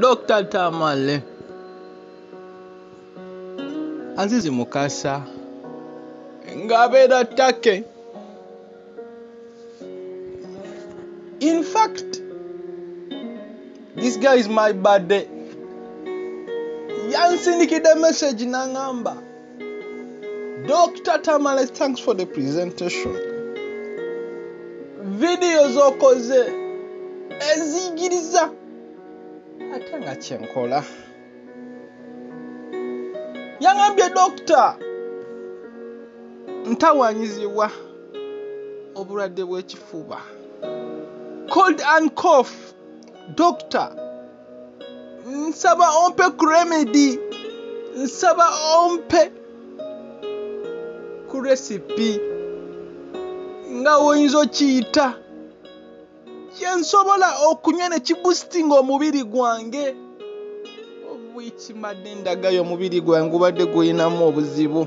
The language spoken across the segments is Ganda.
Dr. Tamale Azizi Mukasa ngabera take. In fact, this guy is my birthday. Yansindikide message nangamba. Dr. Tamale, thanks for the presentation. Videos okoze ezigiriza ate nga kyenkola. Yangambye doctor ntawanyizibwa obulwadde bw'ekifuba, cold and cough. Doctor nsaba ompe ku remedy, nsaba ompe ku recipe nga woyinza okiyita kyensobola okunywa ne kiboostinga omubiri gwange, obwikimadde ndagayo omubiri gwange gubadde guyinamu obuzibu.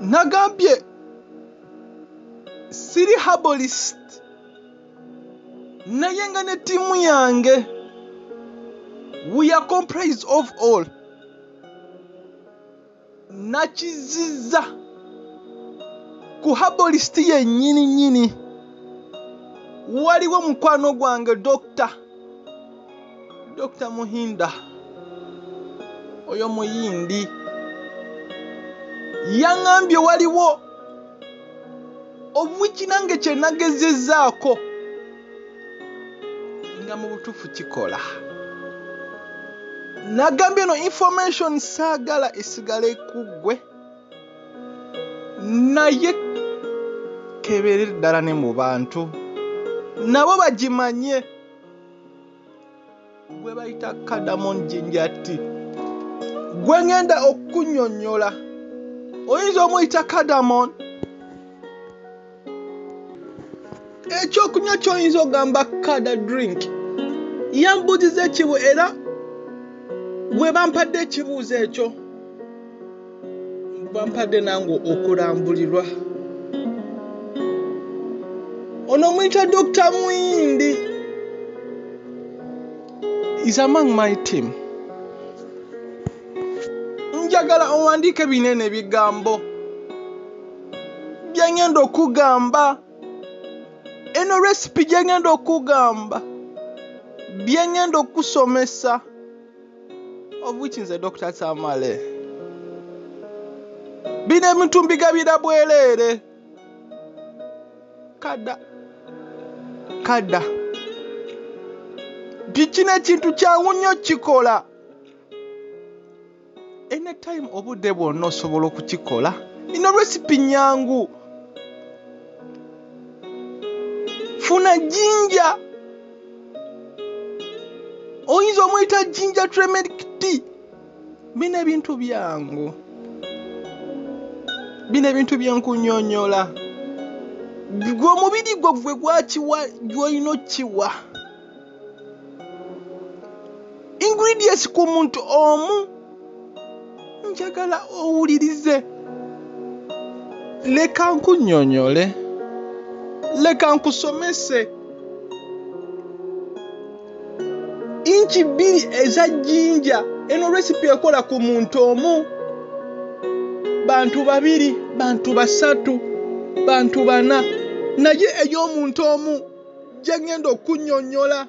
Nagambye siri herbalist naye nga ne tiimu yange we are comprised of all. Nakiziza ku herbalist yennyini nnyini. Waliwo mukwano gwange Dr. Muhinda, oyo muyindi, yaŋŋambye waliwo obwiki nange kye nagezezzaako nga mu butuufu kikola. Nagambye eno information saagala esigale ku ggwe, naye kebeere ddala ne mu bantu nabo bagimanye. Gwe bayita cardamom ginger tea, gwe ngenda okunnyonnyola. Oyinza omuyita cardamom, ekyokunywa ky'oyinza ogamba kada drink. Yambuuziza ekibu era bwe bampadde ekibuuzo ekyo bampadde nange okulambulirwa. Ono muyita Dr. Muyindi is among my team. Njagala owandiike binene bigambo bye ngenda okugamba, eno recipe gye ngenda okugamba, bye ngenda okusomesa, of which nze Dr. Tamale. Bino ebintu mbigabira bwereere. Kada bikino ekintu kyangu nnyo kikola. Anytime obudde bwonna osobola okukikola. Ino recipe nyangu. Funa jinja, oyinza omuyita ginger turmeric tea. Bino ebintu byangu, bino ebintu byenkunnyonnyola. Gwe omubiri gwe gwakiwa gy'olina okkiwa. Ingredients ku muntu omu njagala owulirize. Leka nkunnyonnyole, leka nkusomese. Inchi 2 eza jinja, eno recipe ekola ku muntu omu, bantu 2, bantu 3, bantu 4, naye ey'omuntu omu gye ngenda okunnyonnyola.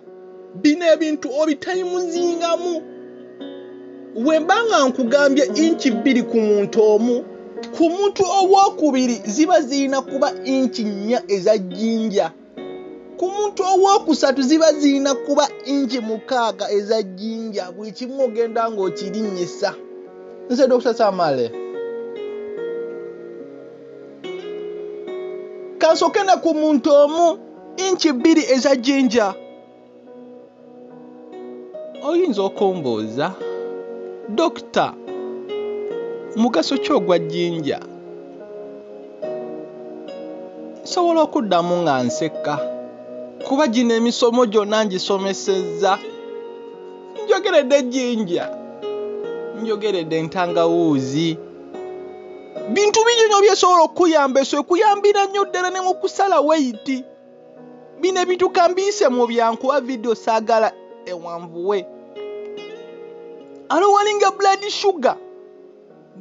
Bino ebintu obitayimuzingamu. Bwe mba nga nkugambye inchi 2 ku muntu omu, ku muntu owookubiri ziba zirina kuba inchi 4 eza jinja, ku muntu owookusatu ziba zirina kuba inchi 6 eza jinja. Buli kimu ogenda ng'okirinnyisa. Nze Dr. Tamale kansooke na ku muntu omu inchi 2 eza jinja. Oyinza okumbuuza, Dokita, mugaso ki ogwa jinja? Nsobola okuddamu nga nseka kuba gino emisomo gyonna ngisomesezza. Njogeredde jinja, njogeredde entangawuuzi, bintu bingi byesobola okuyamba. Ekuyambira nnyo ddala ne mu kusala weight. Bino ebintu kambiise mu byankuba video saagala ewanvuwe alowalinga blood sugar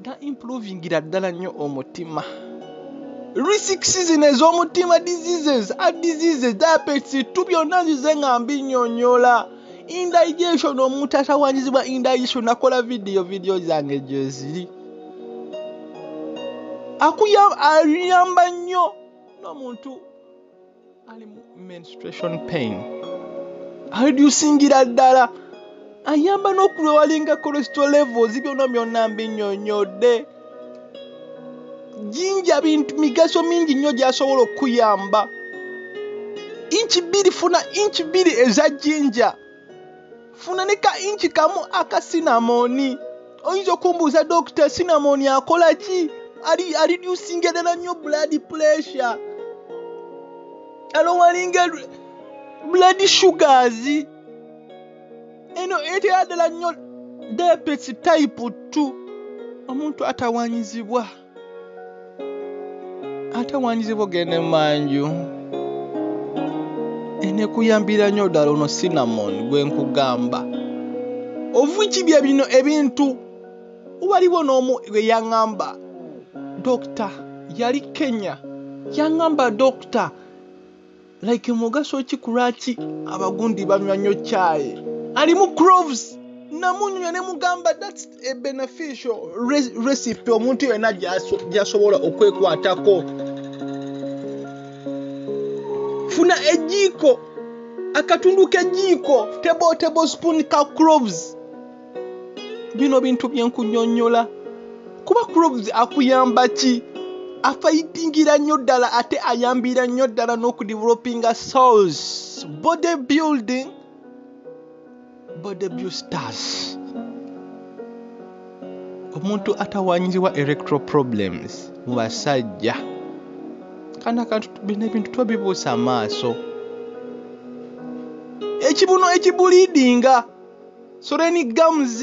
nga improvingira ddala nnyo omutima risk season ez'omutima diseases diabetes byonna nzize nga mbinyonyola indigestion omuntu atawanyizibwa indigestion nakola video zange gyeziri ayamba nnyo n'omuntu ali menstruation pain reducingira ddala ayamba n'okulwalinga cholesterol levels byonna mbinyonyodde jinja bintu migaso mingi nnyo gyasobola okuyamba inchi 2 funa inchi 2 eza jinja funa neka inchi kamu aka cinnamon oyinza okumbuuza doctor cinnamon akola ki ali reducinga ddala nnyo blood pressure alowalinga blood sugars eno etera ddala nnyo diabetes type 2 omuntu atawanyizibwa gende manju ene kuyambira nnyo ddala ono cinnamon gwe nkugamba ovuki bya bino ebintu waliwo n'omu gwe yaŋŋamba doctor yali Kenya yaŋŋamba doctor like mugaso ki kulwaki abagundi banywa nnyo chai alimu cloves namunyo ne mugamba that's a beneficial recipe omuntu yena gyasobola okwekwatako funa ejiko akatundu k'ejiko tablespoon ka cloves bino bintu byenkunyonyola kuba cloves akuyamba ki afightingira nnyo ddala ate ayambira nnyo ddala n'okudevelopinga cells body boosters omuntu atawanyizibwa erectile problems mu basajja kana kantu bino ebintu tobibuusa amaaso ekibuno ekibulidinga soreni gums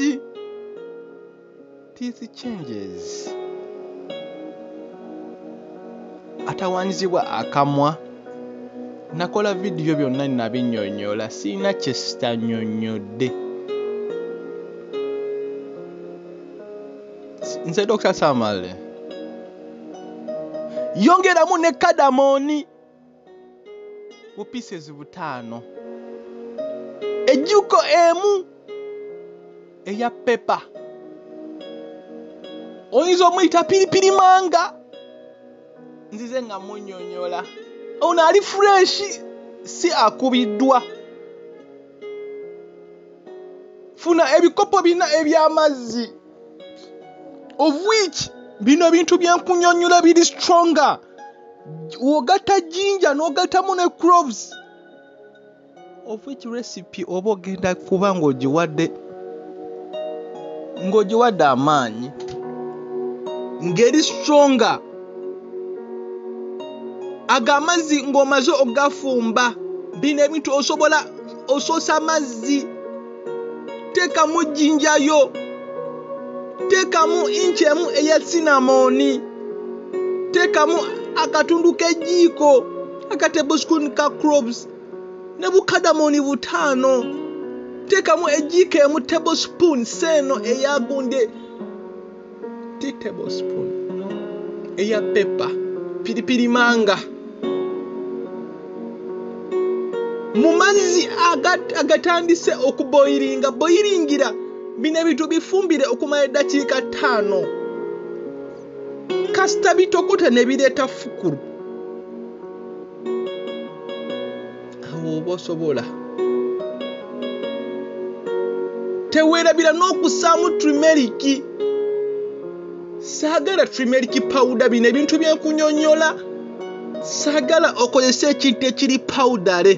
teeth changes atawanyizibwa akamwa nakola video byonna nabinyonyola sina kyesitanyonyodde nze Dr. Samale yongeramu ne kadamoni mu pieces 5 ejjuko emu eya pepper oyinza omuyita piripiri manga nzize nga munyonyola ono ali fresh si akubiddwa funa ebikopo bina eby'amazzi of which bino bintu byenkunyonyola biri stronger wogata jinja n'ogatamu ne cloves of which recipe oba ogenda kuba ng'ogiwadde amaanyi ngeri stronger agamazi ng'omaze ogafumba bino ebintu osobola osoosa amazzi teekamu jinjayo teekamu inchi emu eya cinnamon teekamu akatundu k'ejjiiko aka tablespoon ka cloves ne bukadamoni 5 teekamu ejjiiko emu tablespoon seeno eya bunde tablespoon eya pepper piripiri manga mu mazzi agatandise boilingira bino ebintu bifumbire okumala eddakiika 5 kasita bitokota ne bireeta fukulu awo oba osobola teweerabira n'okussaamu turmeric saagala turmeric powder bino ebintu byenkunyonyola saagala okozesa ekintu ekiri powdere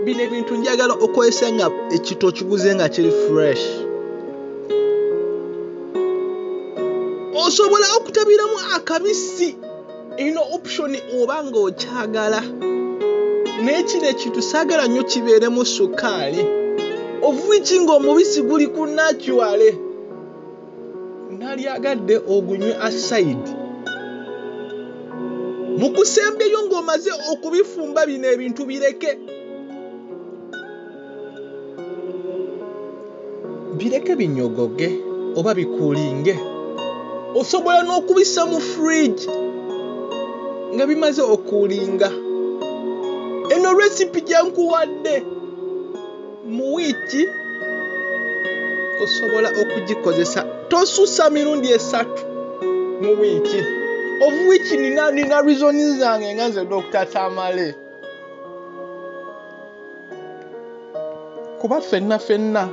bino ebintu njagala okozesa nga ekito okiguze nga kiri fresh osobola okutabiramu akabisi ino option oba nga okyagala n'ekino ekintu saagala nnyo kibeeremu sukaali ovuiki ng'omubisi guli ku natural nalyagadde ogunywe aside mu kusembyeyo ng'omaze okubifumba bino ebintu bireke bireke binyogoge oba bikuulinge. Osobola n'okubissa mu fridge nga bimaze okuulinga. Eno recipe gye nkuwadde mu wiiki osobola okugikozesa tosussa mirundi 3 mu wiiki. Of which nina reasons zange nga nze Dr. Tamale. Kuba ffenna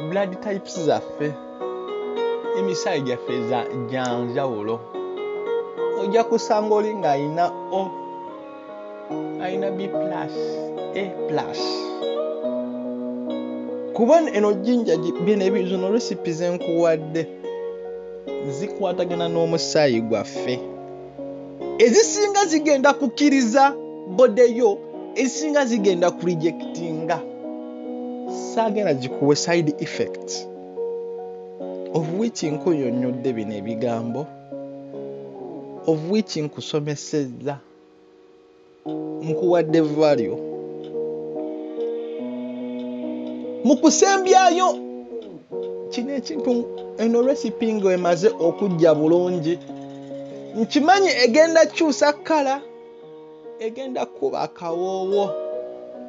blood types zaffe emisayi gyaffe gya njawulo. Ojja kusanga oli ng'ayina O, ayina B+, A+. Kuba eno jinja zino recipe zenkuwadde zikwatagana n'omusaayi gwaffe. Ezisinga zigenda kukkiriza bodeyo, ezisinga zigenda kurejectinga. Saagenda zikuwe side effects. Of which nkuyonnyodde bino ebigambo, of which nkusomesezza, nkuwadde value. Mu kusembyayo kino ekintu eno recipe ng'emaze okujja bulungi, nkimanyi egenda kyusa kala, egenda kuba akawoowo.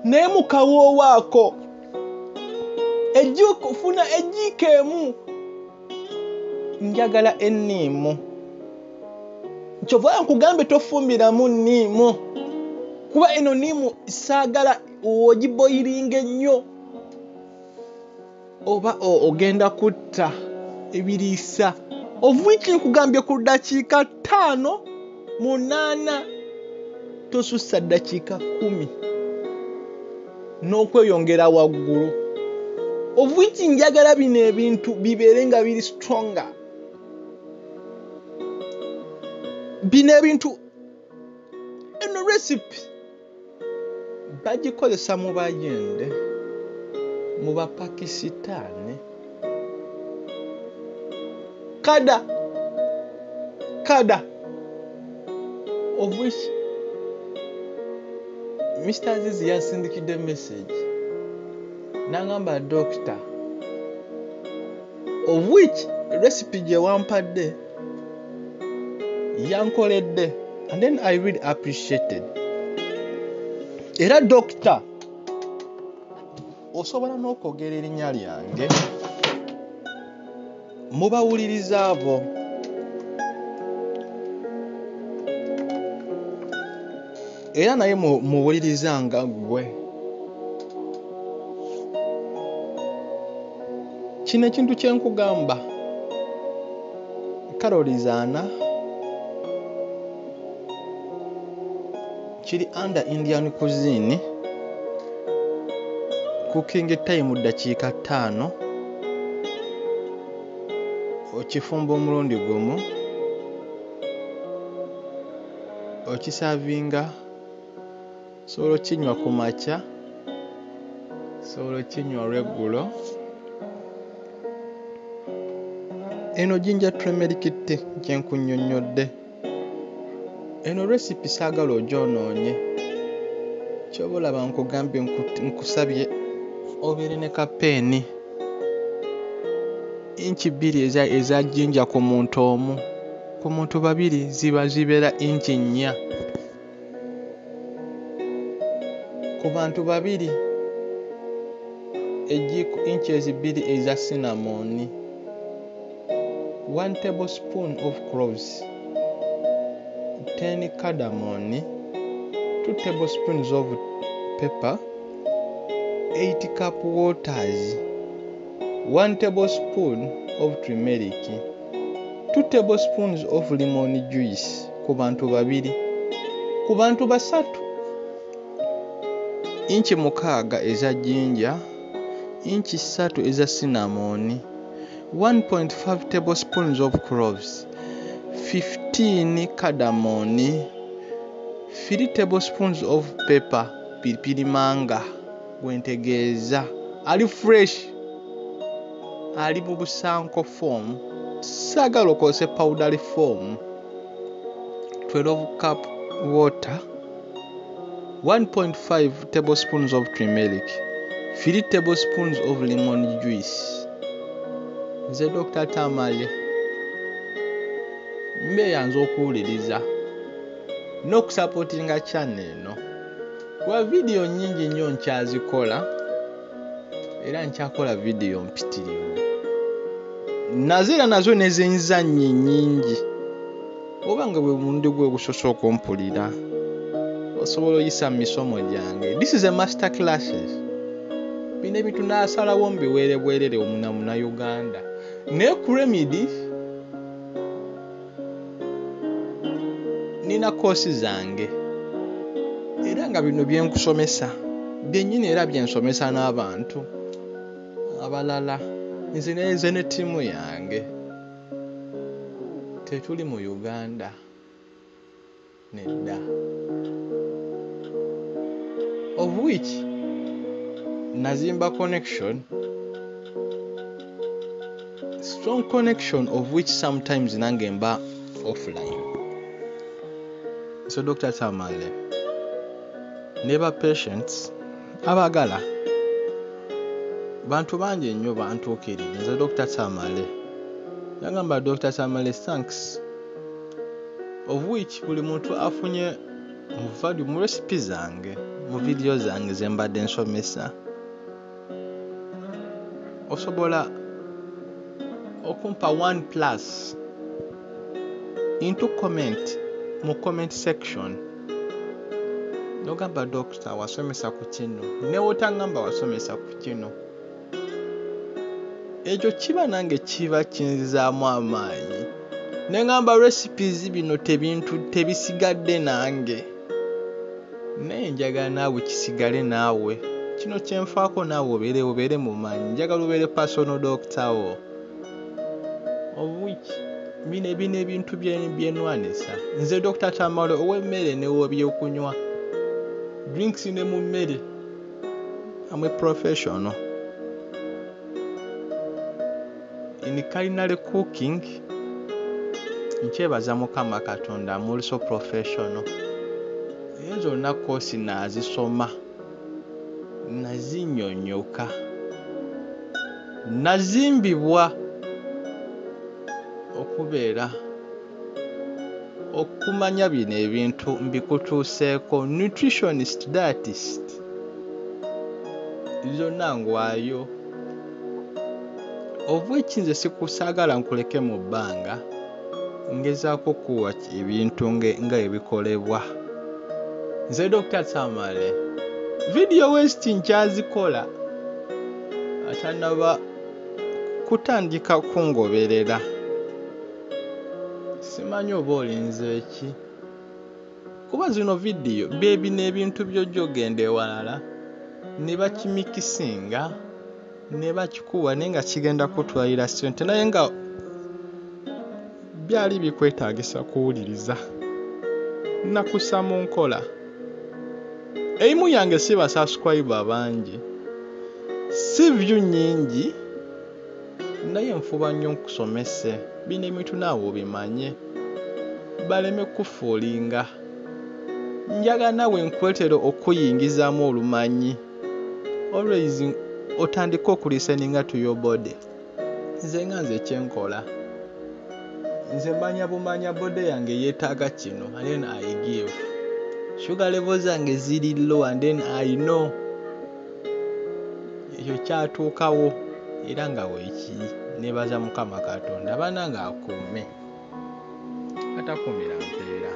Naye mu kawoowo ako okufuna ejjiiko emu njagala enniimu. Kyova nkugambe tofumbiramu nniimu, kuba eno nniimu saagala ogiboyiringa ennyo oba ogenda kutta ebiriisa. Of which nkugambye ku dakiika 5 mu 8 tosussa dakiika 10 n'okweyongera waggulu. Of which njagala bino ebintu bibeere nga biri stronger. Bino ebintu eno recipe bagikozesa mu bayende, mu Bapakisitaani, kada of which Mr. Azizi yasindikidde message n'agamba doctor, of which recipe gye wampadde yankoledde, and then I really appreciated. Era doctor osobola n'okwogera erinnya lyange mu bawuliriza abo. Era naye muwuliriza nga ggwe. Kino ekintu kye nkugamba calories 4 kiri under Indian cuisine. Cooking time dakiika 5, okifumba omulundi gumu, okisavinga, sobola kinywa ku makya, sobola kinywa olweggulo. Eno jinja turmeric tea gye nkunnyonnyodde. Eno recipe saagala ogyonoonye. Kyoba olaba nkugambye nkusabye obeere ne kapeeni inchi 2 eza jinja ku muntu omu, ku muntu 2 zibeera inchi 4, ku bantu 2 ejjiiko inchi 2 eza cinnamon, 1 tablespoon of cloves, 10 cardamom, 2 tablespoons of pepper, 8 cup waters, 1 tablespoon of turmeric, 2 tablespoons of lemon juice ku bantu 2. Ku bantu 3 inchi 6 eza jinja, inchi 3 eza cinnamon, 1.5 tablespoons of cloves, 15 cardamom, 3 tablespoons of pepper, pilipili manga gwentegeeza ali fresh, ali mu busanko form, saagala okozese powder form, 12 cup water, 1.5 tablespoons of turmeric, 3 tablespoons of lemon juice. Nze Dr. Tamale mbeyanza okuwuliriza n'okusupportinga channel eno kuba video nyingi nnyo nkyazikola era nkyakola video mpitirivu nazira nazo nezenzanyi nyingi obanga bwe mundi gwe gusoso okumpulira osobola oyisa misomo gyange. This is a master classes. Bine bitu nasalawo mbiwere bwerere omunamuna Uganda ne ku remedy nina kosi zange era nga bino byenkusomesa byennyini era byensomesa n'abantu abalala. Nze ne timu yange tetuli mu Uganda nedda, of which nazimba connection, strong connection, of which sometimes nange mba offline. So Dr. Tamale neba patients abagala bantu bangi nnyo bantuukirira. Nze Dr. Tamale yagamba Dr. Tamale thanks, of which buli muntu afunye mu value mu recipe zange mu video zange ze mbadde nsomesa. Osobola okumpa 1+ into comment mu comment section nogamba doctor wasomesa ku kino ne wotangamba wasomesa ku kino. Ekyo kiba nange kiba kinzizaamu amaanyi ne ngamba recipes bino tebisigadde nange naye njagala naawe kisigale naawe. Kino kyenfaako naawe obeere mumanyi, njagala obeere personal doctor wo, of which bino ebintu byenwanisa. Nze Dr. Tamale ow'emmere n'ow'ebyokunywa, drinks ne mu mmere, I'm a professional in culinary cooking. Nkyebaza Mukama Katonda, I'm also professional. Ezo zonna kosi nazisoma, nazinyonyoka, nazimbibwa okubeera okumanya bino ebintu mbikutuuseeko, nutritionist, dietist, zonna ngwayo, of which nze sikusaagala nkuleke mu bbanga ngezaako kuwa ebintu nga ebikolebwa. Nze Dr. Tamale video waste nkyazikola atanaba kutandika kungoberera. Simanyi oba olinze ki kuba zino video bebi n'ebintu by'ojja ogenda ewalala ne bakimikisinga ne bakikuwa naye nga kigenda kutwalira ssente naye nga byali bikwetaagisa kuwuliriza. Nakussa mu nkola eimu yange si basubscriber bangi, si view nyingi, naye nfuba nnyo nkusomese bino ebintu naawe obimanye baleme kufuulinga. Njagala naawe nkwetera okuyingizaamu olumanyi, always otandika okulisteninga to your body. Nze nga nze kyenkola, nze manya body yange yeetaaga kino and then I give. Sugar levels zange ziri low and then I know ekyo kyatuukawo era nga weekiri. Nebaza Mukama Katonda banange akuume atakumira mpeera.